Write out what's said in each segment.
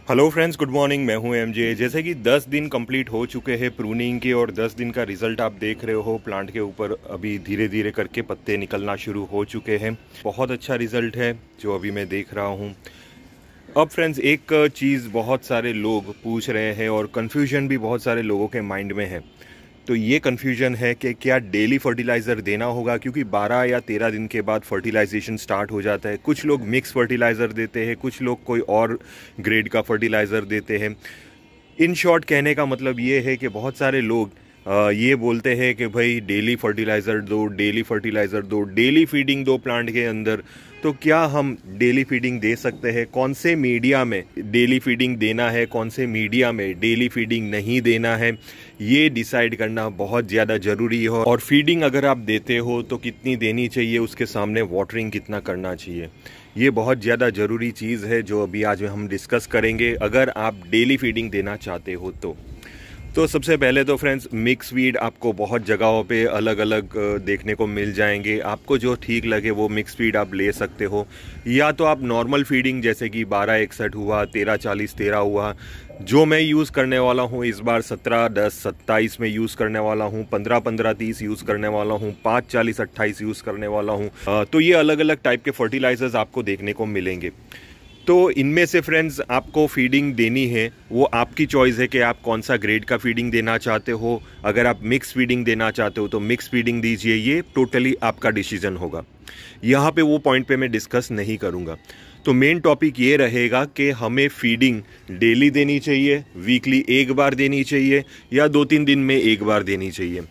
Hello friends, good morning. मैं हूं MJ. जैसे कि 10 दिन कंप्लीट हो चुके हैं प्रूनिंग के और 10 दिन का रिजल्ट आप देख रहे हो। प्लांट के ऊपर अभी धीरे धीरे करके पत्ते निकलना शुरू हो चुके हैं। बहुत अच्छा रिजल्ट है जो अभी मैं देख रहा हूं। अब फ्रेंड्स, एक चीज़ बहुत सारे लोग पूछ रहे हैं और कन्फ्यूजन भी बहुत सारे लोगों के माइंड में है। तो ये कन्फ्यूजन है कि क्या डेली फर्टिलाइज़र देना होगा, क्योंकि 12 या 13 दिन के बाद फर्टिलाइजेशन स्टार्ट हो जाता है। कुछ लोग मिक्स फर्टिलाइज़र देते हैं, कुछ लोग कोई और ग्रेड का फर्टिलाइज़र देते हैं। इन शॉर्ट कहने का मतलब ये है कि बहुत सारे लोग ये बोलते हैं कि भाई डेली फर्टिलाइज़र दो, डेली फर्टिलाइज़र दो, डेली फीडिंग दो प्लांट के अंदर। तो क्या हम डेली फीडिंग दे सकते हैं? कौन से मीडिया में डेली फीडिंग देना है, कौन से मीडिया में डेली फीडिंग नहीं देना है, ये डिसाइड करना बहुत ज़्यादा ज़रूरी है। और फीडिंग अगर आप देते हो तो कितनी देनी चाहिए, उसके सामने वाटरिंग कितना करना चाहिए, ये बहुत ज़्यादा ज़रूरी चीज़ है जो अभी आज हम डिस्कस करेंगे अगर आप डेली फीडिंग देना चाहते हो तो सबसे पहले तो फ्रेंड्स, मिक्स फीड आपको बहुत जगहों पे अलग अलग देखने को मिल जाएंगे। आपको जो ठीक लगे वो मिक्स फीड आप ले सकते हो, या तो आप नॉर्मल फीडिंग जैसे कि 12-61 हुआ, 13-40-13 हुआ, जो मैं यूज़ करने वाला हूँ इस बार 17-10-27 में यूज़ करने वाला हूँ, 15-15-30 यूज़ करने वाला हूँ, 5-40-28 यूज़ करने वाला हूँ। तो ये अलग अलग टाइप के फर्टिलाइजर्स आपको देखने को मिलेंगे। तो इनमें से फ्रेंड्स, आपको फीडिंग देनी है वो आपकी चॉइस है कि आप कौन सा ग्रेड का फीडिंग देना चाहते हो। अगर आप मिक्स फीडिंग देना चाहते हो तो मिक्स फीडिंग दीजिए, ये टोटली आपका डिसीजन होगा। यहाँ पे वो पॉइंट पे मैं डिस्कस नहीं करूँगा। तो मेन टॉपिक ये रहेगा कि हमें फीडिंग डेली देनी चाहिए, वीकली एक बार देनी चाहिए, या 2-3 दिन में एक बार देनी चाहिए।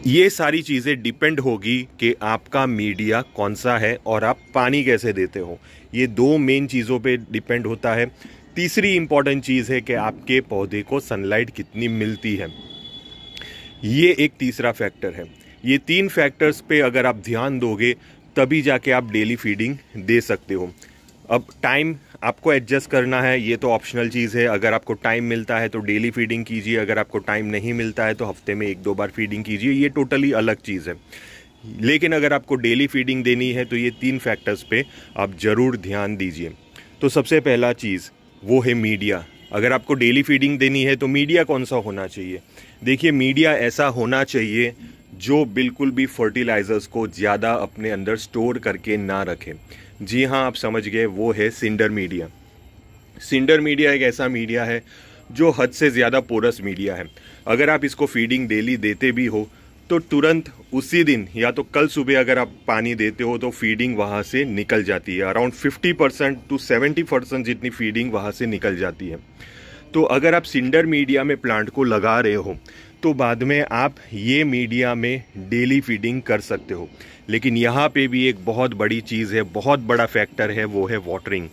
ये सारी चीज़ें डिपेंड होगी कि आपका मीडिया कौन सा है और आप पानी कैसे देते हो। ये दो मेन चीज़ों पे डिपेंड होता है। तीसरी इंपॉर्टेंट चीज़ है कि आपके पौधे को सनलाइट कितनी मिलती है, ये एक तीसरा फैक्टर है। ये 3 फैक्टर्स पे अगर आप ध्यान दोगे तभी जाके आप डेली फीडिंग दे सकते हो। अब टाइम आपको एडजस्ट करना है, ये तो ऑप्शनल चीज़ है। अगर आपको टाइम मिलता है तो डेली फीडिंग कीजिए, अगर आपको टाइम नहीं मिलता है तो हफ्ते में 1-2 बार फीडिंग कीजिए, ये टोटली अलग चीज़ है। लेकिन अगर आपको डेली फीडिंग देनी है तो ये 3 फैक्टर्स पे आप ज़रूर ध्यान दीजिए। तो सबसे पहला चीज़ वो है मीडिया। अगर आपको डेली फीडिंग देनी है तो मीडिया कौन सा होना चाहिए? देखिए, मीडिया ऐसा होना चाहिए जो बिल्कुल भी फर्टिलाइजर्स को ज़्यादा अपने अंदर स्टोर करके ना रखे। जी हाँ, आप समझ गए, वो है सिंडर मीडिया। सिंडर मीडिया एक ऐसा मीडिया है जो हद से ज़्यादा पोरस मीडिया है। अगर आप इसको फीडिंग डेली देते भी हो तो तुरंत उसी दिन या तो कल सुबह अगर आप पानी देते हो तो फीडिंग वहाँ से निकल जाती है। अराउंड 50% to 70% जितनी फीडिंग वहाँ से निकल जाती है। तो अगर आप सिंडर मीडिया में प्लांट को लगा रहे हो तो बाद में आप ये मीडिया में डेली फीडिंग कर सकते हो। लेकिन यहाँ पे भी एक बहुत बड़ी चीज़ है, बहुत बड़ा फैक्टर है, वो है वाटरिंग।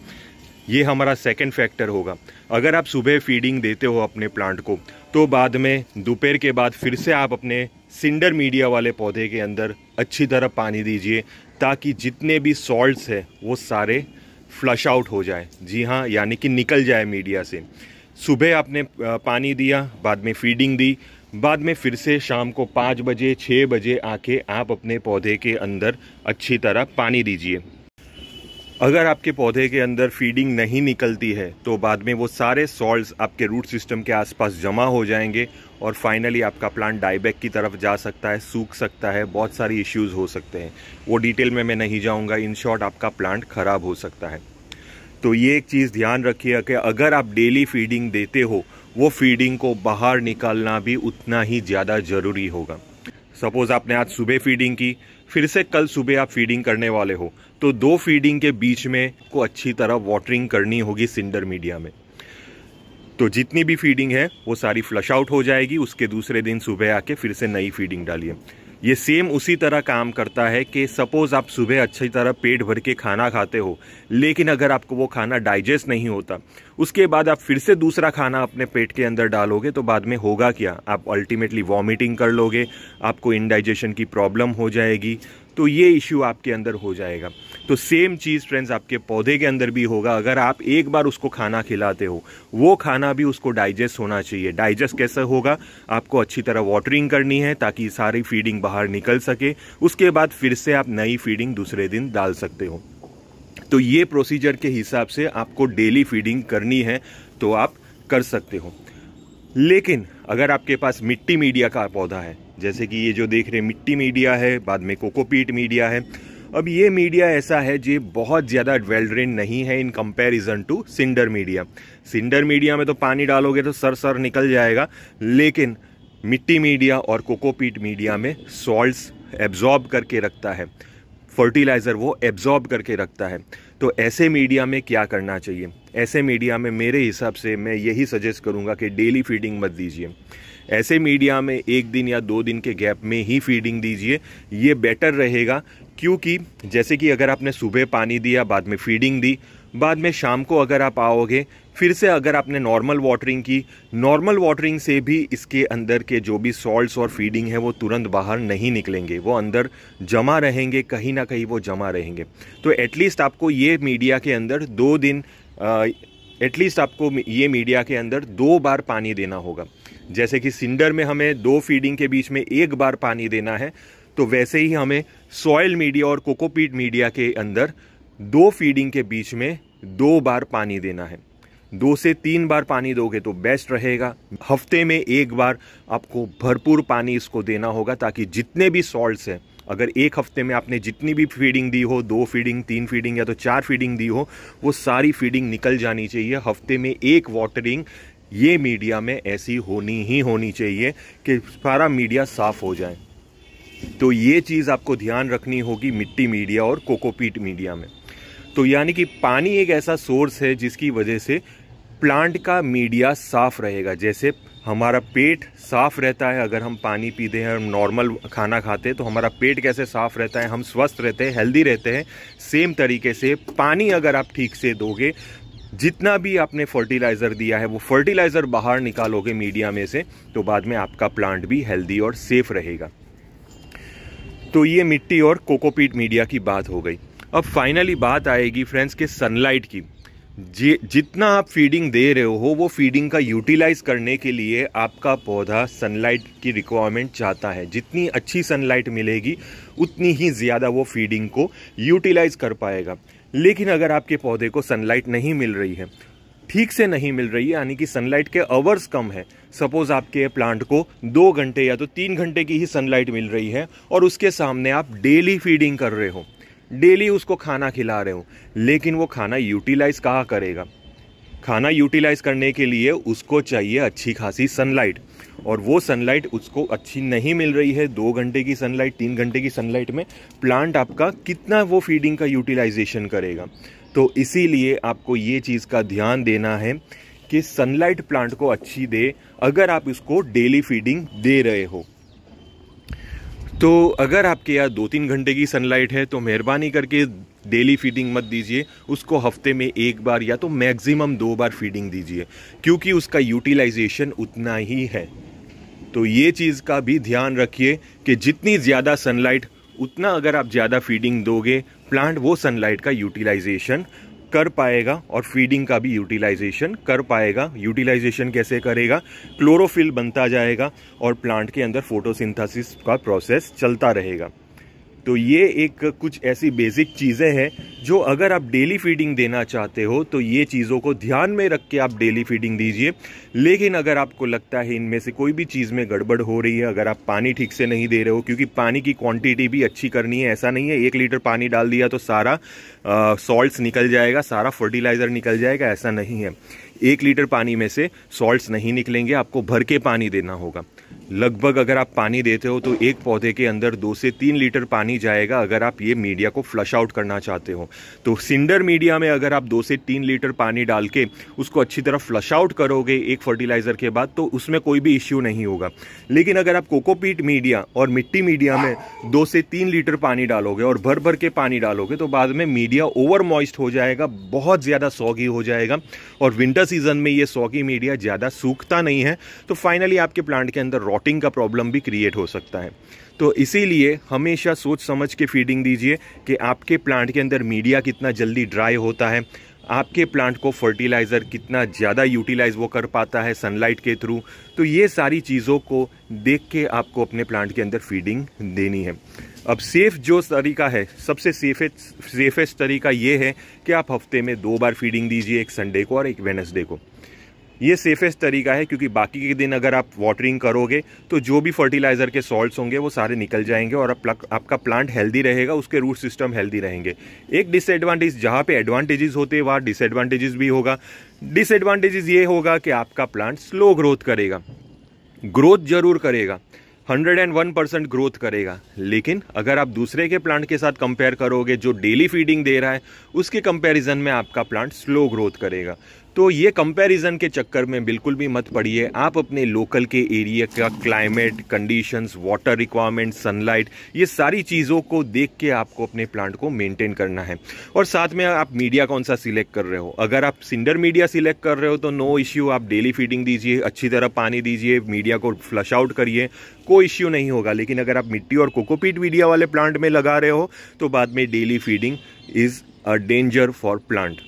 ये हमारा सेकंड फैक्टर होगा। अगर आप सुबह फीडिंग देते हो अपने प्लांट को तो बाद में दोपहर के बाद फिर से आप अपने सिंडर मीडिया वाले पौधे के अंदर अच्छी तरह पानी दीजिए, ताकि जितने भी सॉल्ट्स है वो सारे फ्लश आउट हो जाए। जी हाँ, यानी कि निकल जाए मीडिया से। सुबह आपने पानी दिया, बाद में फीडिंग दी, बाद में फिर से शाम को 5 बजे 6 बजे आके आप अपने पौधे के अंदर अच्छी तरह पानी दीजिए। अगर आपके पौधे के अंदर फीडिंग नहीं निकलती है तो बाद में वो सारे सॉल्ट्स आपके रूट सिस्टम के आसपास जमा हो जाएंगे और फाइनली आपका प्लांट डाईबैक की तरफ जा सकता है, सूख सकता है, बहुत सारी इश्यूज हो सकते हैं। वो डिटेल में मैं नहीं जाऊंगा। इन शॉर्ट, आपका प्लांट खराब हो सकता है। तो ये एक चीज़ ध्यान रखिए कि अगर आप डेली फीडिंग देते हो, वो फीडिंग को बाहर निकालना भी उतना ही ज़्यादा ज़रूरी होगा। सपोज़ आपने आज सुबह फीडिंग की, फिर से कल सुबह आप फीडिंग करने वाले हो, तो 2 फीडिंग के बीच में को अच्छी तरह वाटरिंग करनी होगी सिंडर मीडिया में। तो जितनी भी फीडिंग है वो सारी फ्लश आउट हो जाएगी। उसके दूसरे दिन सुबह आके फिर से नई फीडिंग डालिए। ये सेम उसी तरह काम करता है कि सपोज आप सुबह अच्छी तरह पेट भर के खाना खाते हो, लेकिन अगर आपको वो खाना डाइजेस्ट नहीं होता, उसके बाद आप फिर से दूसरा खाना अपने पेट के अंदर डालोगे तो बाद में होगा क्या? आप अल्टीमेटली वॉमिटिंग कर लोगे, आपको इंडाइजेशन की प्रॉब्लम हो जाएगी। तो ये इश्यू आपके अंदर हो जाएगा। तो सेम चीज़ फ्रेंड्स आपके पौधे के अंदर भी होगा। अगर आप एक बार उसको खाना खिलाते हो, वो खाना भी उसको डाइजेस्ट होना चाहिए। डाइजेस्ट कैसे होगा? आपको अच्छी तरह वाटरिंग करनी है ताकि सारी फीडिंग बाहर निकल सके। उसके बाद फिर से आप नई फीडिंग दूसरे दिन डाल सकते हो। तो ये प्रोसीजर के हिसाब से आपको डेली फीडिंग करनी है तो आप कर सकते हो। लेकिन अगर आपके पास मिट्टी मीडिया का पौधा है, जैसे कि ये जो देख रहे हैं मिट्टी मीडिया है, बाद में कोकोपीट मीडिया है। अब ये मीडिया ऐसा है जो बहुत ज़्यादा वेल ड्रेन नहीं है in comparison to cinder media. Cinder media में तो पानी डालोगे तो सर निकल जाएगा, लेकिन मिट्टी मीडिया और कोकोपीट मीडिया में सॉल्ट्स एब्जॉर्ब करके रखता है, फर्टिलाइज़र वो एब्जॉर्ब करके रखता है। तो ऐसे मीडिया में क्या करना चाहिए? ऐसे मीडिया में मेरे हिसाब से मैं यही सजेस्ट करूँगा कि डेली फीडिंग मत दीजिए। ऐसे मीडिया में 1 दिन या 2 दिन के गैप में ही फीडिंग दीजिए, ये बेटर रहेगा। क्योंकि जैसे कि अगर आपने सुबह पानी दिया, बाद में फीडिंग दी, बाद में शाम को अगर आप आओगे फिर से अगर आपने नॉर्मल वाटरिंग की, नॉर्मल वाटरिंग से भी इसके अंदर के जो भी सॉल्ट्स और फीडिंग है वो तुरंत बाहर नहीं निकलेंगे, वो अंदर जमा रहेंगे, कहीं ना कहीं वो जमा रहेंगे। तो एटलीस्ट आपको ये मीडिया के अंदर 2 दिन एटलीस्ट आपको ये मीडिया के अंदर 2 बार पानी देना होगा। जैसे कि सिंडर में हमें 2 फीडिंग के बीच में 1 बार पानी देना है, तो वैसे ही हमें सॉइल मीडिया और कोकोपीट मीडिया के अंदर 2 फीडिंग के बीच में 2 बार पानी देना है। 2 से 3 बार पानी दोगे तो बेस्ट रहेगा। हफ्ते में 1 बार आपको भरपूर पानी इसको देना होगा, ताकि जितने भी सॉल्ट्स हैं, अगर एक हफ्ते में आपने जितनी भी फीडिंग दी हो, 2 फीडिंग, 3 फीडिंग या तो 4 फीडिंग दी हो, वो सारी फीडिंग निकल जानी चाहिए। हफ्ते में 1 वाटरिंग ये मीडिया में ऐसी होनी चाहिए कि सारा मीडिया साफ हो जाए। तो ये चीज़ आपको ध्यान रखनी होगी मिट्टी मीडिया और कोकोपीट मीडिया में। तो यानी कि पानी एक ऐसा सोर्स है जिसकी वजह से प्लांट का मीडिया साफ रहेगा। जैसे हमारा पेट साफ रहता है अगर हम पानी पीते हैं, हम नॉर्मल खाना खाते हैं, तो हमारा पेट कैसे साफ रहता है, हम स्वस्थ रहते हैं, हेल्दी रहते हैं। सेम तरीके से पानी अगर आप ठीक से दोगे, जितना भी आपने फर्टिलाइज़र दिया है वो फर्टिलाइज़र बाहर निकालोगे मीडिया में से, तो बाद में आपका प्लांट भी हेल्दी और सेफ रहेगा। तो ये मिट्टी और कोकोपीट मीडिया की बात हो गई। अब फाइनली बात आएगी फ्रेंड्स के सनलाइट की। जितना आप फीडिंग दे रहे हो वो फीडिंग का यूटिलाइज करने के लिए आपका पौधा सनलाइट की रिक्वायरमेंट चाहता है। जितनी अच्छी सनलाइट मिलेगी उतनी ही ज़्यादा वो फीडिंग को यूटिलाइज कर पाएगा। लेकिन अगर आपके पौधे को सनलाइट नहीं मिल रही है, ठीक से नहीं मिल रही है, यानी कि सनलाइट के आवर्स कम है, सपोज आपके प्लांट को 2 घंटे या तो 3 घंटे की ही सनलाइट मिल रही है और उसके सामने आप डेली फीडिंग कर रहे हो, डेली उसको खाना खिला रहे हो, लेकिन वो खाना यूटिलाइज कहाँ करेगा? खाना यूटिलाइज करने के लिए उसको चाहिए अच्छी खासी सनलाइट, और वो सनलाइट उसको अच्छी नहीं मिल रही है। 2 घंटे की सनलाइट, 3 घंटे की सनलाइट में प्लांट आपका कितना वो फीडिंग का यूटिलाइजेशन करेगा? तो इसीलिए आपको ये चीज़ का ध्यान देना है कि सनलाइट प्लांट को अच्छी दे अगर आप इसको डेली फीडिंग दे रहे हो। तो अगर आपके यहाँ 2-3 घंटे की सनलाइट है तो मेहरबानी करके डेली फीडिंग मत दीजिए, उसको हफ्ते में 1 बार या तो मैक्सिमम 2 बार फीडिंग दीजिए, क्योंकि उसका यूटिलाइजेशन उतना ही है। तो ये चीज़ का भी ध्यान रखिए कि जितनी ज़्यादा सनलाइट उतना अगर आप ज़्यादा फीडिंग दोगे, प्लांट वो सनलाइट का यूटिलाइजेशन कर पाएगा और फीडिंग का भी यूटिलाइजेशन कर पाएगा। यूटिलाइजेशन कैसे करेगा? क्लोरोफिल बनता जाएगा और प्लांट के अंदर फोटोसिंथेसिस का प्रोसेस चलता रहेगा। तो ये एक कुछ ऐसी बेसिक चीज़ें हैं जो अगर आप डेली फीडिंग देना चाहते हो तो ये चीज़ों को ध्यान में रख के आप डेली फीडिंग दीजिए। लेकिन अगर आपको लगता है इनमें से कोई भी चीज़ में गड़बड़ हो रही है, अगर आप पानी ठीक से नहीं दे रहे हो, क्योंकि पानी की क्वांटिटी भी अच्छी करनी है, ऐसा नहीं है 1 लीटर पानी डाल दिया तो सारा सॉल्ट्स निकल जाएगा, सारा फर्टिलाइज़र निकल जाएगा, ऐसा नहीं है। 1 लीटर पानी में से सॉल्ट्स नहीं निकलेंगे, आपको भर के पानी देना होगा। लगभग अगर आप पानी देते हो तो एक पौधे के अंदर 2 से 3 लीटर पानी जाएगा अगर आप ये मीडिया को फ्लश आउट करना चाहते हो। तो सिंडर मीडिया में अगर आप 2 से 3 लीटर पानी डाल के उसको अच्छी तरह फ्लश आउट करोगे एक फर्टिलाइज़र के बाद, तो उसमें कोई भी इश्यू नहीं होगा। लेकिन अगर आप कोकोपीट मीडिया और मिट्टी मीडिया में 2 से 3 लीटर पानी डालोगे और भर भर के पानी डालोगे तो बाद में मीडिया ओवर मॉइस्ट हो जाएगा, बहुत ज़्यादा सॉगी हो जाएगा, और विंटर सीजन में ये सॉगी मीडिया ज़्यादा सूखता नहीं है, तो फाइनली आपके प्लांट के अंदर रॉटिंग का प्रॉब्लम भी क्रिएट हो सकता है। तो इसीलिए हमेशा सोच समझ के फीडिंग दीजिए कि आपके प्लांट के अंदर मीडिया कितना जल्दी ड्राई होता है, आपके प्लांट को फर्टिलाइज़र कितना ज़्यादा यूटिलाइज वो कर पाता है सनलाइट के थ्रू। तो ये सारी चीज़ों को देख के आपको अपने प्लांट के अंदर फीडिंग देनी है। अब सेफ जो तरीका है, सबसे सेफेस्ट तरीका ये है कि आप हफ्ते में 2 बार फीडिंग दीजिए, एक संडे को और एक वेडनेसडे को। ये सेफेस्ट तरीका है, क्योंकि बाकी के दिन अगर आप वाटरिंग करोगे तो जो भी फर्टिलाइजर के सॉल्ट्स होंगे वो सारे निकल जाएंगे और आपका प्लांट हेल्दी रहेगा, उसके रूट सिस्टम हेल्दी रहेंगे। एक डिसएडवांटेज, जहाँ पे एडवांटेजेस होते हैं वहाँ डिसएडवांटेजेस भी होगा। डिसएडवांटेजेस ये होगा कि आपका प्लांट स्लो ग्रोथ करेगा। ग्रोथ जरूर करेगा, 101% ग्रोथ करेगा, लेकिन अगर आप दूसरे के प्लांट के साथ कंपेयर करोगे जो डेली फीडिंग दे रहा है, उसके कंपैरिजन में आपका प्लांट स्लो ग्रोथ करेगा। तो ये कंपैरिजन के चक्कर में बिल्कुल भी मत पड़िए। आप अपने लोकल के एरिया का climate conditions, water requirement, sunlight, ये सारी चीज़ों को देख के आपको अपने प्लांट को मेंटेन करना है। और साथ में आप मीडिया कौन सा सिलेक्ट कर रहे हो। अगर आप सिंडर मीडिया सिलेक्ट कर रहे हो तो नो इश्यू, आप डेली फीडिंग दीजिए, अच्छी तरह पानी दीजिए, मीडिया को फ्लश आउट करिए, कोई इश्यू नहीं होगा। लेकिन अगर आप मिट्टी और कोकोपीट मीडिया वाले प्लांट में लगा रहे हो तो बाद में daily feeding is a danger for plant.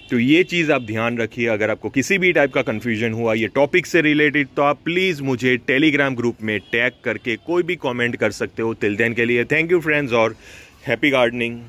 तो ये चीज़ आप ध्यान रखिए। अगर आपको किसी भी टाइप का कन्फ्यूजन हुआ ये टॉपिक से रिलेटेड, तो आप प्लीज़ मुझे टेलीग्राम ग्रुप में टैग करके कोई भी कमेंट कर सकते हो। टिल देन के लिए थैंक यू फ्रेंड्स और हैप्पी गार्डनिंग।